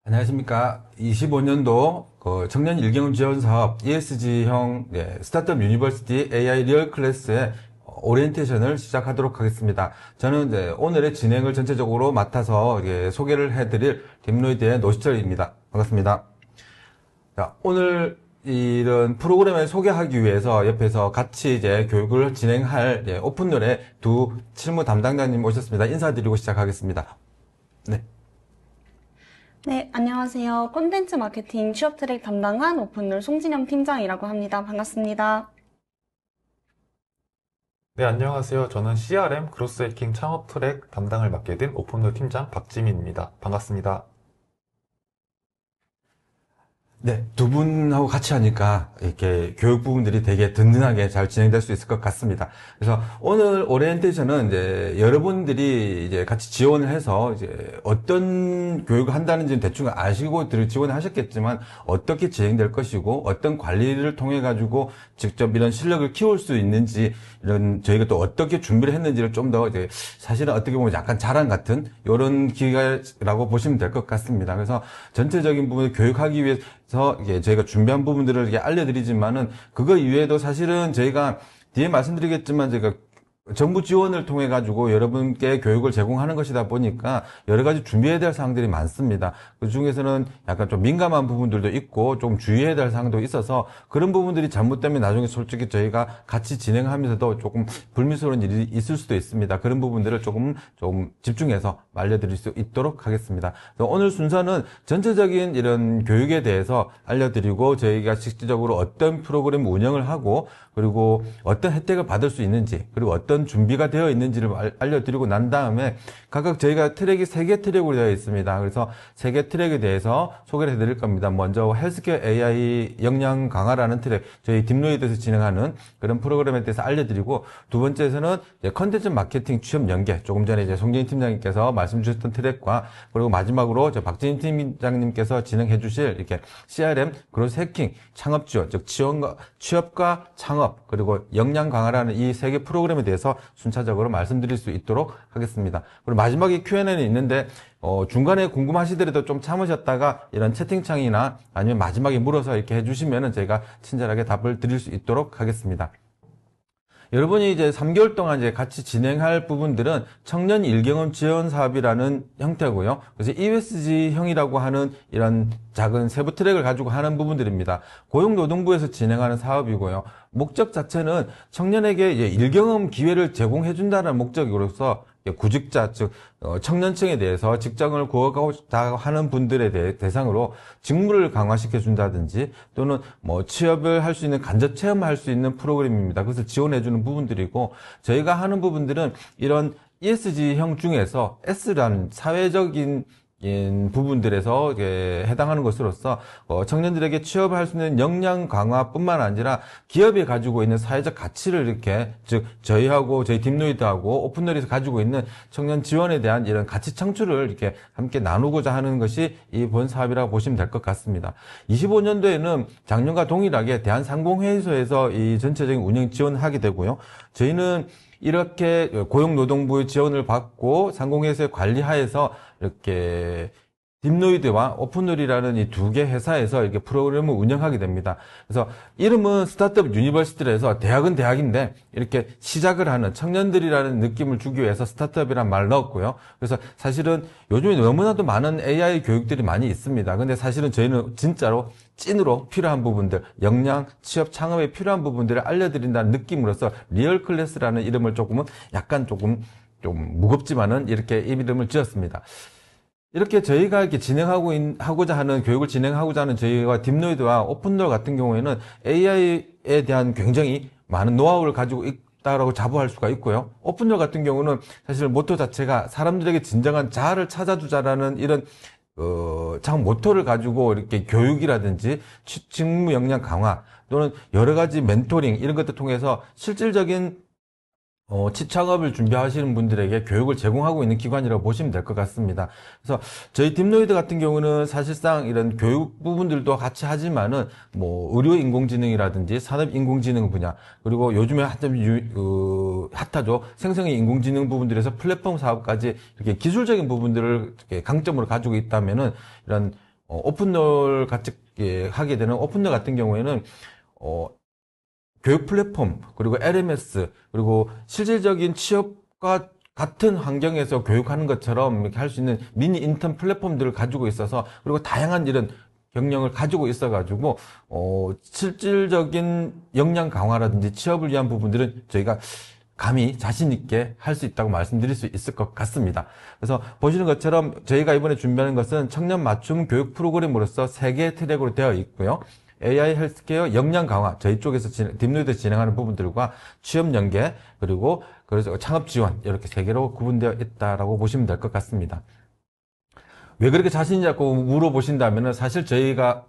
안녕하십니까. 25년도 청년 일경험 지원 사업 ESG형 스타트업 유니버시티 AI 리얼 클래스의 오리엔테이션을 시작하도록 하겠습니다. 저는 이제 오늘의 진행을 전체적으로 맡아서 소개를 해드릴 김로이드의 노시철입니다. 반갑습니다. 자, 오늘 이런 프로그램을 소개하기 위해서 옆에서 같이 이제 교육을 진행할 오픈롤의 두 실무 담당자님 오셨습니다. 인사드리고 시작하겠습니다. 네. 네, 안녕하세요. 콘텐츠 마케팅 취업 트랙 담당한 오픈롤 송진영 팀장이라고 합니다. 반갑습니다. 네, 안녕하세요. 저는 CRM 그로스 해킹 창업 트랙 담당을 맡게 된 오픈롤 팀장 박지민입니다. 반갑습니다. 네, 두 분하고 같이 하니까 이렇게 교육 부분들이 되게 든든하게 잘 진행될 수 있을 것 같습니다. 그래서 오늘 오리엔테이션은 이제 여러분들이 이제 같이 지원을 해서 이제 어떤 교육을 한다는지는 대충 아시고 지원을 하셨겠지만 어떻게 진행될 것이고 어떤 관리를 통해 가지고 직접 이런 실력을 키울 수 있는지 이런 저희가 또 어떻게 준비를 했는지를 좀 더 이제 사실은 어떻게 보면 약간 자랑 같은 이런 기회라고 보시면 될 것 같습니다. 그래서 전체적인 부분을 교육하기 위해서 이게 저희가 준비한 부분들을 이렇게 알려드리지만은 그거 이외에도 사실은 저희가 뒤에 말씀드리겠지만 제가 정부 지원을 통해 가지고 여러분께 교육을 제공하는 것이다 보니까 여러 가지 준비해야 될 사항들이 많습니다. 그 중에서는 약간 좀 민감한 부분들도 있고 좀 주의해야 될 사항도 있어서 그런 부분들이 잘못되면 나중에 솔직히 저희가 같이 진행하면서도 조금 불미스러운 일이 있을 수도 있습니다. 그런 부분들을 조금 집중해서 알려드릴 수 있도록 하겠습니다. 오늘 순서는 전체적인 이런 교육에 대해서 알려드리고 저희가 실질적으로 어떤 프로그램 운영을 하고 그리고 어떤 혜택을 받을 수 있는지 그리고 어떤 준비가 되어 있는지를 알려드리고 난 다음에 각각 저희가 트랙이 3개 트랙으로 되어 있습니다. 그래서 3개 트랙에 대해서 소개를 해드릴 겁니다. 먼저 헬스케어 AI 역량 강화라는 트랙, 저희 딥로이드에서 진행하는 그런 프로그램에 대해서 알려드리고 두 번째에서는 컨텐츠 마케팅 취업 연계, 조금 전에 이제 송진희 팀장님께서 말씀 주셨던 트랙과 그리고 마지막으로 박진희 팀장님께서 진행해 주실 이렇게 CRM, 그로스 해킹, 창업 지원, 즉 취업과 창업, 그리고 역량 강화라는 이 3개 프로그램에 대해서 순차적으로 말씀드릴 수 있도록 하겠습니다. 그리고 마지막에 Q&A는 있는데 중간에 궁금하시더라도 좀 참으셨다가 이런 채팅창이나 아니면 마지막에 물어서 이렇게 해주시면은 제가 친절하게 답을 드릴 수 있도록 하겠습니다. 여러분이 이제 3개월 동안 이제 같이 진행할 부분들은 청년 일경험 지원 사업이라는 형태고요. 그래서 ESG형이라고 하는 이런 작은 세부 트랙을 가지고 하는 부분들입니다. 고용노동부에서 진행하는 사업이고요. 목적 자체는 청년에게 이제 일경험 기회를 제공해준다는 목적으로서 구직자, 즉 청년층에 대해서 직장을 구하고자 하는 분들에 대상으로 직무를 강화시켜 준다든지 또는 뭐 취업을 할 수 있는 간접 체험할 수 있는 프로그램입니다. 그래서 지원해 주는 부분들이고 저희가 하는 부분들은 이런 ESG형 중에서 S라는 사회적인 부분들에서 해당하는 것으로서 청년들에게 취업을 할 수 있는 역량 강화뿐만 아니라 기업이 가지고 있는 사회적 가치를 이렇게 즉 저희하고 저희 딥노이드하고 오픈널에서 가지고 있는 청년 지원에 대한 이런 가치 창출을 이렇게 함께 나누고자 하는 것이 이 본 사업이라고 보시면 될 것 같습니다. 25년도에는 작년과 동일하게 대한상공회의소에서 이 전체적인 운영 지원하게 되고요. 저희는 이렇게 고용노동부의 지원을 받고 상공회의소의 관리하에서 이렇게 딥노이드와 오픈롤이라는 이 두 개 회사에서 이렇게 프로그램을 운영하게 됩니다. 그래서 이름은 스타트업 유니버시티라서 대학은 대학인데 이렇게 시작을 하는 청년들이라는 느낌을 주기 위해서 스타트업이라는 말을 넣었고요. 그래서 사실은 요즘에 너무나도 많은 AI 교육들이 많이 있습니다. 근데 사실은 저희는 진짜로 찐으로 필요한 부분들, 역량, 취업, 창업에 필요한 부분들을 알려드린다는 느낌으로서 리얼 클래스라는 이름을 약간 조금 좀 무겁지만은 이렇게 이름을 지었습니다. 이렇게 저희가 이렇게 하고자 하는, 교육을 진행하고자 하는 저희와 딥노이드와 오픈돌 같은 경우에는 AI에 대한 굉장히 많은 노하우를 가지고 있다라고 자부할 수가 있고요. 오픈돌 같은 경우는 사실 모토 자체가 사람들에게 진정한 자아를 찾아주자라는 이런 참 모토를 가지고 이렇게 교육이라든지 직무 역량 강화 또는 여러 가지 멘토링 이런 것들 통해서 실질적인 취창업을 준비하시는 분들에게 교육을 제공하고 있는 기관이라고 보시면 될 것 같습니다. 그래서 저희 딥노이드 같은 경우는 사실상 이런 교육 부분들도 같이 하지만은 뭐 의료 인공지능이라든지 산업 인공지능 분야 그리고 요즘에 핫하죠. 생성의 인공지능 부분들에서 플랫폼 사업까지 이렇게 기술적인 부분들을 이렇게 강점으로 가지고 있다면은 이런 오픈롤 같이 하게 되는 오픈롤 같은 경우에는 교육 플랫폼, 그리고 LMS, 그리고 실질적인 취업과 같은 환경에서 교육하는 것처럼 이렇게 할 수 있는 미니 인턴 플랫폼들을 가지고 있어서, 그리고 다양한 이런 경력을 가지고 있어가지고, 실질적인 역량 강화라든지 취업을 위한 부분들은 저희가 감히 자신있게 할 수 있다고 말씀드릴 수 있을 것 같습니다. 그래서 보시는 것처럼 저희가 이번에 준비하는 것은 청년 맞춤 교육 프로그램으로서 3개의 트랙으로 되어 있고요. AI 헬스케어 역량 강화, 저희 쪽에서 딥노드에서 진행하는 부분들과 취업 연계, 그리고 그래서 창업 지원, 이렇게 3개로 구분되어 있다라고 보시면 될 것 같습니다. 왜 그렇게 자신있냐고 물어보신다면 사실 저희가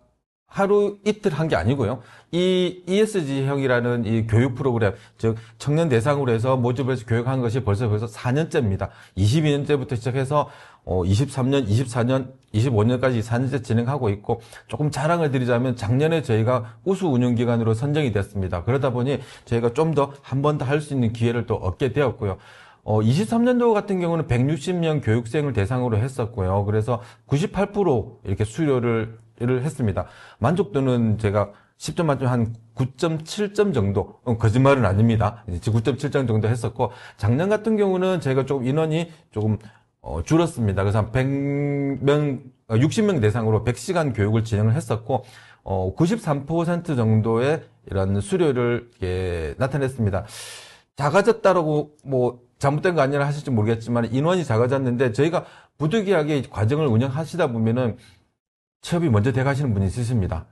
하루 이틀 한 게 아니고요. 이 ESG형이라는 이 교육 프로그램, 즉 청년 대상으로 해서 모집해서 교육한 것이 벌써 4년째입니다. 22년째부터 시작해서 23년, 24년, 25년까지 4년째 진행하고 있고, 조금 자랑을 드리자면 작년에 저희가 우수 운영기관으로 선정이 됐습니다. 그러다 보니 저희가 좀 더 한 번 더 할 수 있는 기회를 또 얻게 되었고요. 23년도 같은 경우는 160명 교육생을 대상으로 했었고요. 그래서 98% 이렇게 수료를 했습니다. 만족도는 제가 10점 만점 한 9.7점 정도, 거짓말은 아닙니다. 9.7점 정도 했었고, 작년 같은 경우는 제가 조금 인원이 조금 줄었습니다. 그래서 한 100명, 60명 대상으로 100시간 교육을 진행을 했었고, 93% 정도의 이런 수료를 나타냈습니다. 작아졌다라고 잘못된 거 아니라 하실지 모르겠지만 인원이 작아졌는데, 저희가 부득이하게 과정을 운영하시다 보면은 취업이 먼저 돼 가시는 분이 있으십니다.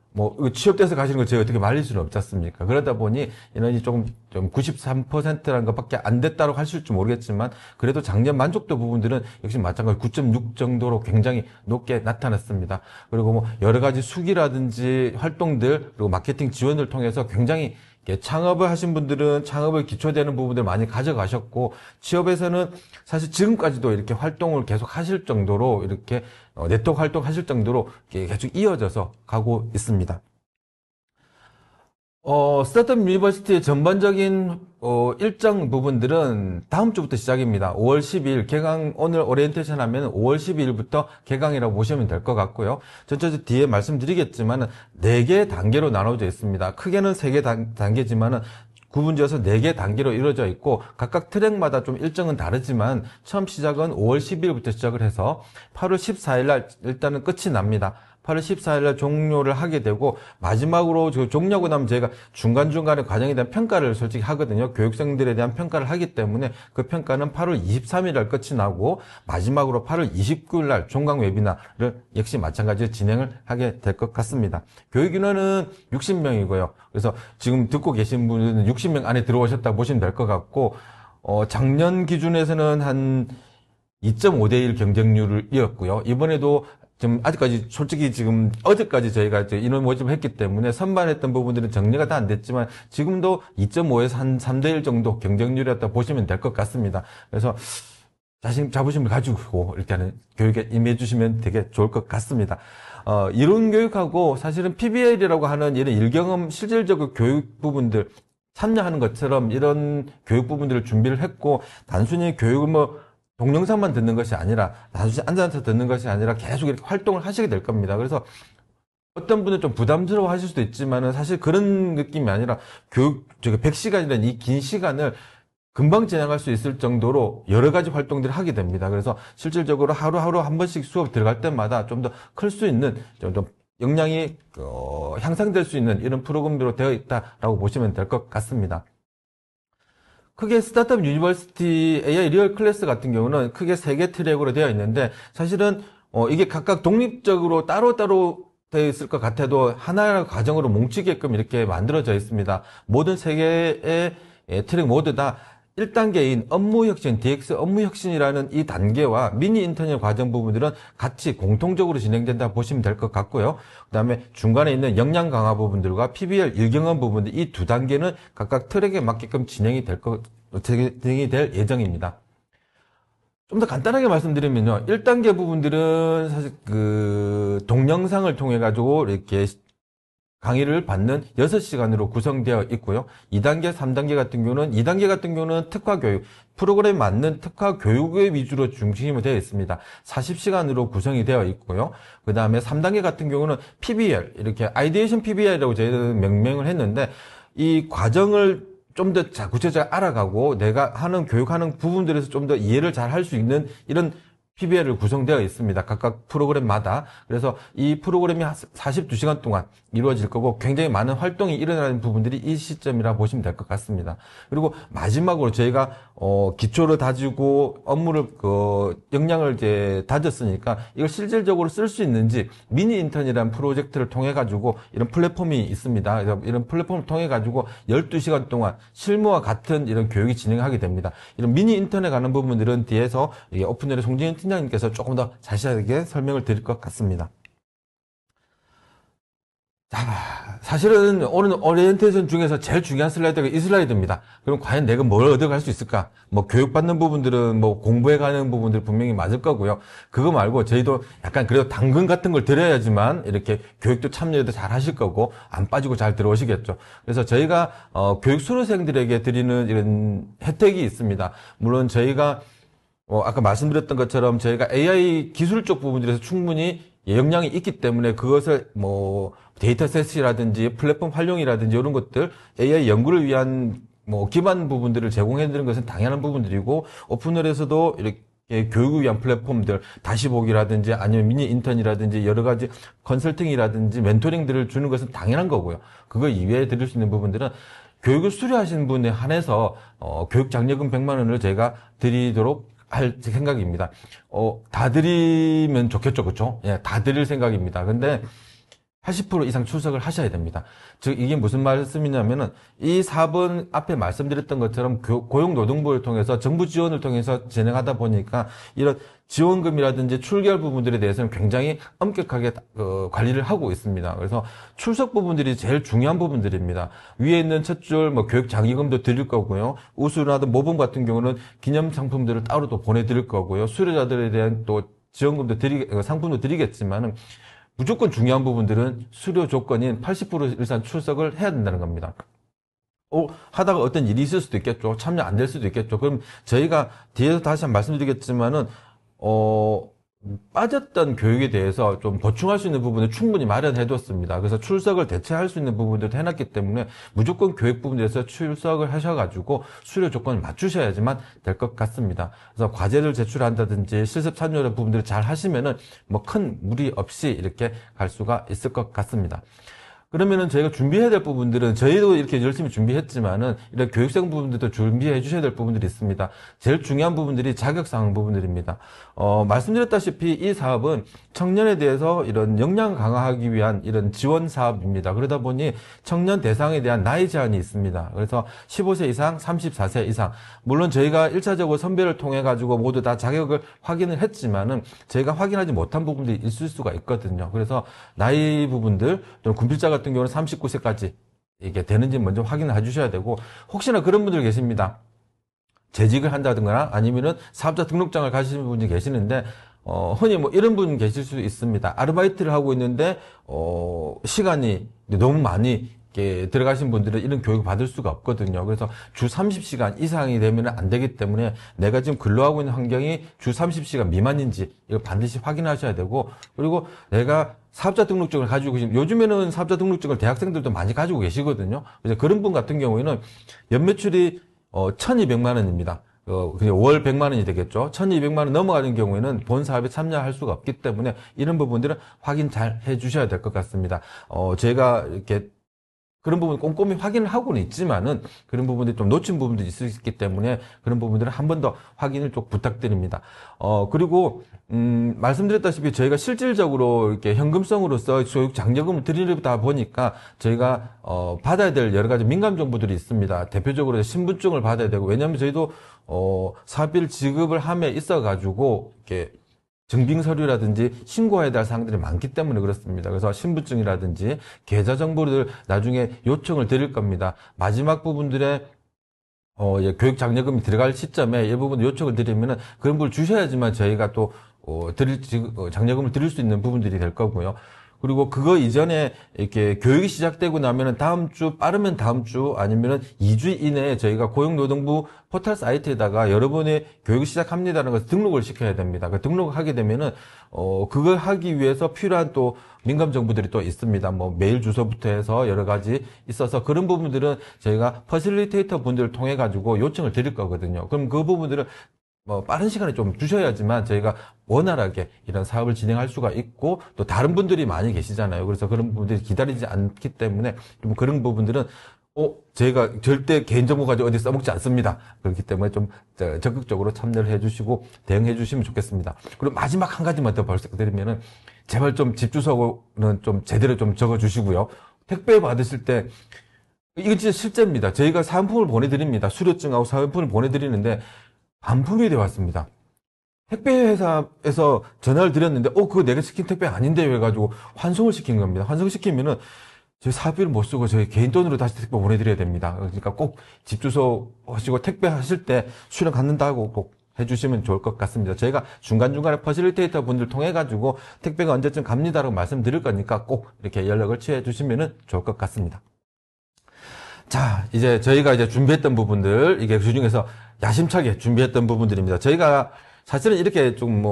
취업돼서 가시는 걸 저희가 어떻게 말릴 수는 없지 않습니까? 그러다 보니 인원이 좀 93%라는 것밖에 안 됐다고 하실지 모르겠지만, 그래도 작년 만족도 부분들은 역시 마찬가지 9.6 정도로 굉장히 높게 나타났습니다. 그리고 여러 가지 수기라든지 활동들, 그리고 마케팅 지원을 통해서 굉장히 창업을 하신 분들은 창업을 기초되는 부분들 많이 가져가셨고, 취업에서는 사실 지금까지도 이렇게 활동을 계속 하실 정도로, 이렇게 네트워크 활동 하실 정도로 계속 이어져서 가고 있습니다. 스타트업 유니버시티의 전반적인 일정 부분들은 다음 주부터 시작입니다. 5월 12일 개강, 오늘 오리엔테이션 하면 5월 12일부터 개강이라고 보시면 될 것 같고요. 전체 뒤에 말씀드리겠지만 4개 단계로 나눠져 있습니다. 크게는 3개 단계지만 구분지어서 4개 단계로 이루어져 있고, 각각 트랙마다 좀 일정은 다르지만 처음 시작은 5월 10일부터 시작을 해서 8월 14일 날 일단은 끝이 납니다. 8월 14일 날 종료를 하게 되고, 마지막으로 종료하고 나면 저희가 중간중간에 과정에 대한 평가를 솔직히 하거든요. 교육생들에 대한 평가를 하기 때문에 그 평가는 8월 23일 날 끝이 나고, 마지막으로 8월 29일 날 종강 웨비나를 역시 마찬가지로 진행을 하게 될 것 같습니다. 교육 인원은 60명이고요. 그래서 지금 듣고 계신 분은 60명 안에 들어오셨다고 보시면 될 것 같고, 작년 기준에서는 한 2.5대 1 경쟁률을 이었고요. 이번에도 지금 아직까지 솔직히 지금 어제까지 저희가 인원 모집을 했기 때문에 선발했던 부분들은 정리가 다 안 됐지만 지금도 2.5에서 한 3대 1 정도 경쟁률이었다 보시면 될 것 같습니다. 그래서 자부심을 가지고 일단은 교육에 임해 주시면 되게 좋을 것 같습니다. 이론 교육하고 사실은 PBL이라고 하는 이런 일경험 실질적 교육 부분들 참여하는 것처럼 이런 교육 부분들을 준비를 했고, 단순히 교육을 동영상만 듣는 것이 아니라, 단순히 앉아서 듣는 것이 아니라 계속 이렇게 활동을 하시게 될 겁니다. 그래서 어떤 분은 좀 부담스러워 하실 수도 있지만은 사실 그런 느낌이 아니라 100시간이라는 이 긴 시간을 금방 지나갈 수 있을 정도로 여러 가지 활동들을 하게 됩니다. 그래서 실질적으로 하루하루 한 번씩 수업 들어갈 때마다 좀 더 클 수 있는, 좀 역량이 향상될 수 있는 이런 프로그램으로 되어 있다라고 보시면 될 것 같습니다. 크게 스타트업 유니버시티 AI 리얼 클래스 같은 경우는 크게 3개 트랙으로 되어 있는데, 사실은 이게 각각 독립적으로 따로따로 되어 있을 것 같아도 하나의 과정으로 뭉치게끔 이렇게 만들어져 있습니다. 모든 3개의 트랙 모두 다 1단계인 업무혁신, DX 업무혁신이라는 이 단계와 미니 인턴의 과정 부분들은 같이 공통적으로 진행된다 보시면 될 것 같고요. 그 다음에 중간에 있는 역량 강화 부분들과 PBL 일경험 부분들, 이 2단계는 각각 트랙에 맞게끔 진행이 될 예정입니다. 좀 더 간단하게 말씀드리면요. 1단계 부분들은 사실 동영상을 통해 가지고 이렇게 강의를 받는 6시간으로 구성되어 있고요. 2단계, 3단계 같은 경우는 2단계 같은 경우는 특화 교육, 프로그램에 맞는 특화 교육의 위주로 중심이 되어 있습니다. 40시간으로 구성이 되어 있고요. 그 다음에 3단계 같은 경우는 PBL, 이렇게 아이디에이션 PBL이라고 저희들은 명명을 했는데 이 과정을 좀 더 구체적으로 알아가고 내가 하는 교육하는 부분들에서 좀 더 이해를 잘 할 수 있는 이런 PBL을 구성되어 있습니다. 각각 프로그램마다. 그래서 이 프로그램이 42시간 동안 이루어질 거고 굉장히 많은 활동이 일어나는 부분들이 이 시점이라 보시면 될 것 같습니다. 그리고 마지막으로 저희가 기초를 다지고 업무를 역량을 이제 다졌으니까 이걸 실질적으로 쓸 수 있는지 미니 인턴이라는 프로젝트를 통해 가지고 이런 플랫폼이 있습니다. 그래서 이런 플랫폼을 통해 가지고 12시간 동안 실무와 같은 이런 교육이 진행하게 됩니다. 이런 미니 인턴에 관한 부분들은 뒤에서 오픈웰의 송진현 팀장님께서 조금 더 자세하게 설명을 드릴 것 같습니다. 자, 사실은 오늘 오리엔테이션 중에서 제일 중요한 슬라이드가 이 슬라이드입니다. 그럼 과연 내가 뭘 얻어갈 수 있을까? 뭐 교육받는 부분들은 뭐 공부해 가는 부분들 분명히 맞을 거고요. 그거 말고 저희도 약간 그래도 당근 같은 걸 드려야지만 이렇게 교육도 참여도 잘 하실 거고 안 빠지고 잘 들어오시겠죠. 그래서 저희가 교육 수료생들에게 드리는 이런 혜택이 있습니다. 물론 저희가 아까 말씀드렸던 것처럼 저희가 AI 기술 쪽 부분들에서 충분히 역량이 있기 때문에 그것을 데이터셋이라든지 플랫폼 활용이라든지 이런 것들 AI 연구를 위한 기반 부분들을 제공해 드리는 것은 당연한 부분들이고 오픈웰에서도 이렇게 교육을 위한 플랫폼들 다시 보기라든지 아니면 미니 인턴이라든지 여러 가지 컨설팅이라든지 멘토링들을 주는 것은 당연한 거고요. 그거 이외에 드릴 수 있는 부분들은 교육을 수료하신 분에 한해서 교육 장려금 100만 원을 저희가 드리도록 할 생각입니다. 다 드리면 좋겠죠, 그렇죠? 예, 다 드릴 생각입니다. 근데 80% 이상 출석을 하셔야 됩니다. 즉 이게 무슨 말씀이냐면은 이 4번 앞에 말씀드렸던 것처럼 고용노동부를 통해서 정부 지원을 통해서 진행하다 보니까 이런 지원금이라든지 출결 부분들에 대해서는 굉장히 엄격하게 관리를 하고 있습니다. 그래서 출석 부분들이 제일 중요한 부분들입니다. 위에 있는 첫 줄 교육 장려금도 드릴 거고요. 우수나 모범 같은 경우는 기념 상품들을 따로 또 보내드릴 거고요. 수료자들에 대한 또 지원금도 상품도 드리겠지만은 무조건 중요한 부분들은 수료 조건인 80% 이상 출석을 해야 된다는 겁니다. 하다가 어떤 일이 있을 수도 있겠죠. 참여 안 될 수도 있겠죠. 그럼 저희가 뒤에서 다시 한번 말씀드리겠지만은, 빠졌던 교육에 대해서 좀 보충할 수 있는 부분을 충분히 마련해뒀습니다. 그래서 출석을 대체할 수 있는 부분들도 해놨기 때문에 무조건 교육 부분에서 출석을 하셔가지고 수료 조건을 맞추셔야지만 될 것 같습니다. 그래서 과제를 제출한다든지 실습 참여라는 부분들을 잘 하시면은 큰 무리 없이 이렇게 갈 수가 있을 것 같습니다. 그러면은 저희가 준비해야 될 부분들은 저희도 이렇게 열심히 준비했지만은 이런 교육생 부분들도 준비해 주셔야 될 부분들이 있습니다. 제일 중요한 부분들이 자격사항 부분들입니다. 말씀드렸다시피 이 사업은 청년에 대해서 이런 역량 강화하기 위한 이런 지원 사업입니다. 그러다 보니 청년 대상에 대한 나이 제한이 있습니다. 그래서 15세 이상, 34세 이상. 물론 저희가 1차적으로 선별을 통해 가지고 모두 다 자격을 확인을 했지만은 저희가 확인하지 못한 부분들이 있을 수가 있거든요. 그래서 나이 부분들, 또는 군필자 같은 경우는 39세까지 이게 되는지 먼저 확인을 해주셔야 되고, 혹시나 그런 분들 계십니다. 재직을 한다든가 아니면은 사업자 등록장을 가시는 분이 계시는데, 흔히 이런 분 계실 수 있습니다. 아르바이트를 하고 있는데, 시간이 너무 많이 이렇게 들어가신 분들은 이런 교육을 받을 수가 없거든요. 그래서 주 30시간 이상이 되면 안 되기 때문에 내가 지금 근로하고 있는 환경이 주 30시간 미만인지 이걸 반드시 확인하셔야 되고, 그리고 내가 사업자 등록증을 가지고 계신, 요즘에는 사업자 등록증을 대학생들도 많이 가지고 계시거든요. 그래서 그런 분 같은 경우에는 연매출이 1,200만 원입니다. 그냥 월 100만 원이 되겠죠. 1,200만 원 넘어가는 경우에는 본 사업에 참여할 수가 없기 때문에 이런 부분들은 확인 잘 해주셔야 될 것 같습니다. 제가 이렇게 그런 부분 꼼꼼히 확인을 하고는 있지만은 그런 부분들이 좀 놓친 부분도 있을 수 있기 때문에 그런 부분들은 한 번 더 확인을 좀 부탁드립니다. 그리고 말씀드렸다시피 저희가 실질적으로 이렇게 현금성으로서 교육 장려금을 드리다 보니까 저희가 받아야 될 여러 가지 민감 정보들이 있습니다. 대표적으로 신분증을 받아야 되고, 왜냐하면 저희도 사업비를 지급을 함에 있어 가지고 이렇게 증빙 서류라든지 신고해야 될 사항들이 많기 때문에 그렇습니다. 그래서 신분증이라든지 계좌 정보를 나중에 요청을 드릴 겁니다. 마지막 부분들의 교육 장려금이 들어갈 시점에 이 부분 요청을 드리면은 그런 걸 주셔야지만 저희가 또 장려금을 드릴 수 있는 부분들이 될 거고요. 그리고 그거 이전에 이렇게 교육이 시작되고 나면은 빠르면 다음 주 아니면은 2주 이내에 저희가 고용노동부 포털 사이트에다가 여러분의 교육이 시작합니다라는 것을 등록을 시켜야 됩니다. 그 등록을 하게 되면은, 그걸 하기 위해서 필요한 또 민감 정보들이 또 있습니다. 뭐 메일 주소부터 해서 여러 가지 있어서 그런 부분들은 저희가 퍼실리테이터 분들을 통해 가지고 요청을 드릴 거거든요. 그럼 그 부분들을 뭐 빠른 시간에 좀 주셔야지만 저희가 원활하게 이런 사업을 진행할 수가 있고 또 다른 분들이 많이 계시잖아요. 그래서 그런 부분들이 기다리지 않기 때문에 좀 그런 부분들은 저희가 절대 개인정보 가지고 어디 써먹지 않습니다. 그렇기 때문에 좀 적극적으로 참여를 해주시고 대응해 주시면 좋겠습니다. 그리고 마지막 한 가지만 더 말씀드리면은 제발 좀 집 주소는 좀 제대로 좀 적어주시고요. 택배 받으실 때 이거 진짜 실제입니다. 저희가 사은품을 보내드립니다. 수료증하고 사은품을 보내드리는데 반품이 되어 왔습니다. 택배 회사에서 전화를 드렸는데, 그거 내가 시킨 택배 아닌데, 해가지고 환송을 시킨 겁니다. 환송을 시키면은, 저희 사비를 못 쓰고 저희 개인 돈으로 다시 택배 보내드려야 됩니다. 그러니까 꼭 집 주소 하시고 택배 하실 때 수령 갖는다고 꼭 해주시면 좋을 것 같습니다. 저희가 중간중간에 퍼실리테이터 분들 통해가지고 택배가 언제쯤 갑니다라고 말씀드릴 거니까 꼭 이렇게 연락을 취해 주시면 좋을 것 같습니다. 자, 이제 저희가 이제 준비했던 부분들, 이게 그 중에서 야심차게 준비했던 부분들입니다. 저희가 사실은 이렇게 좀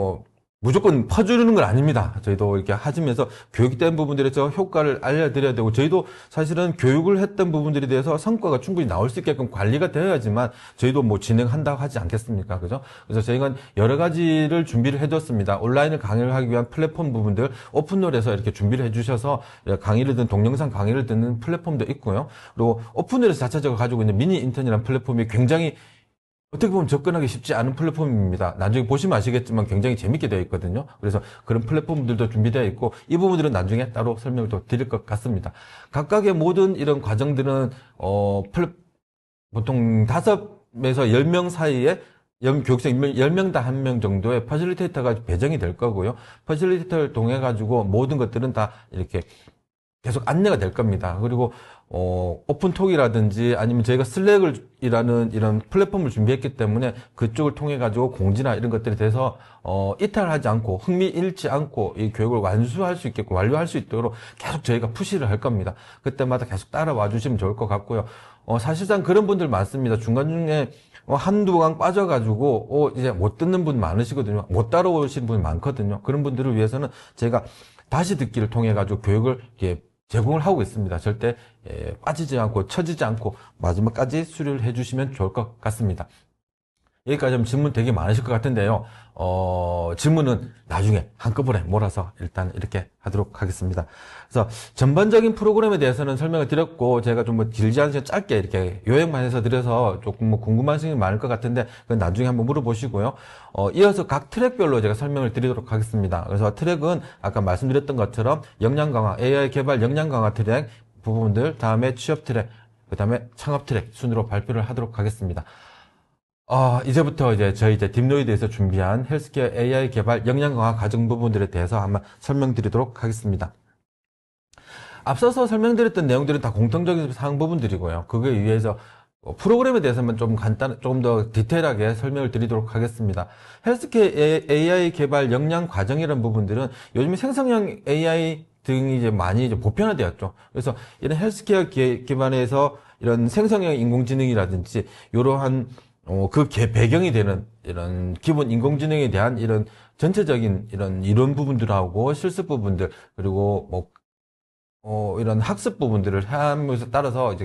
무조건 퍼주는 건 아닙니다. 저희도 이렇게 하시면서 교육된 부분들에 서 효과를 알려드려야 되고, 저희도 사실은 교육을 했던 부분들에 대해서 성과가 충분히 나올 수 있게끔 관리가 되어야지만 저희도 진행한다고 하지 않겠습니까? 그죠? 그래서 저희가 여러 가지를 준비를 해줬습니다. 온라인을 강의를 하기 위한 플랫폼 부분들, 오픈롤에서 이렇게 준비를 해주셔서 강의를 듣는, 동영상 강의를 듣는 플랫폼도 있고요. 그리고 오픈롤에서 자체적으로 가지고 있는 미니 인턴이라는 플랫폼이 굉장히 어떻게 보면 접근하기 쉽지 않은 플랫폼입니다. 나중에 보시면 아시겠지만 굉장히 재밌게 되어 있거든요. 그래서 그런 플랫폼들도 준비되어 있고 이 부분들은 나중에 따로 설명을 또 드릴 것 같습니다. 각각의 모든 이런 과정들은 보통 5에서 10명 사이에 교육생 10명 다 1명 정도의 퍼실리테이터가 배정이 될 거고요. 퍼실리테이터를 통해 가지고 모든 것들은 다 이렇게 계속 안내가 될 겁니다. 그리고 오픈톡이라든지 아니면 저희가 슬랙이라는 이런 플랫폼을 준비했기 때문에 그쪽을 통해 가지고 공지나 이런 것들에 대해서 이탈하지 않고 흥미 잃지 않고 이 교육을 완수할 수 있게끔 완료할 수 있도록 계속 저희가 푸시를 할 겁니다. 그때마다 계속 따라와 주시면 좋을 것 같고요. 사실상 그런 분들 많습니다. 중간중에 한두 강 빠져가지고 이제 못 듣는 분 많으시거든요. 못 따라오시는 분 많거든요. 그런 분들을 위해서는 제가 다시 듣기를 통해 가지고 교육을 이렇게 제공을 하고 있습니다. 절대 빠지지 않고 처지지 않고 마지막까지 수료를 해주시면 좋을 것 같습니다. 여기까지 하면 질문 되게 많으실 것 같은데요. 질문은 나중에 한꺼번에 몰아서 일단 이렇게 하도록 하겠습니다. 그래서 전반적인 프로그램에 대해서는 설명을 드렸고 제가 좀 길지 않은 시간 짧게 이렇게 요약만 해서 드려서 조금 궁금하신 게 많을 것 같은데 그건 나중에 한번 물어보시고요. 이어서 각 트랙별로 제가 설명을 드리도록 하겠습니다. 그래서 트랙은 아까 말씀드렸던 것처럼 역량 강화, AI 개발 역량 강화 트랙 부분들, 다음에 취업 트랙, 그 다음에 창업 트랙 순으로 발표를 하도록 하겠습니다. 이제부터 저희 딥노이드에서 준비한 헬스케어 AI 개발 역량 강화 과정 부분들에 대해서 한번 설명드리도록 하겠습니다. 앞서서 설명드렸던 내용들은 다 공통적인 사항 부분들이고요. 그거에 의해서 프로그램에 대해서만 조금 더 디테일하게 설명을 드리도록 하겠습니다. 헬스케어 AI 개발 역량 과정이라는 부분들은 요즘에 생성형 AI 등이 많이 보편화되었죠. 그래서 이런 헬스케어 기반에서 이런 생성형 인공지능이라든지 이러한 배경이 되는 이런 기본 인공지능에 대한 이런 전체적인 이런 이론 부분들하고 실습 부분들 그리고 이런 학습 부분들을 하면서 따라서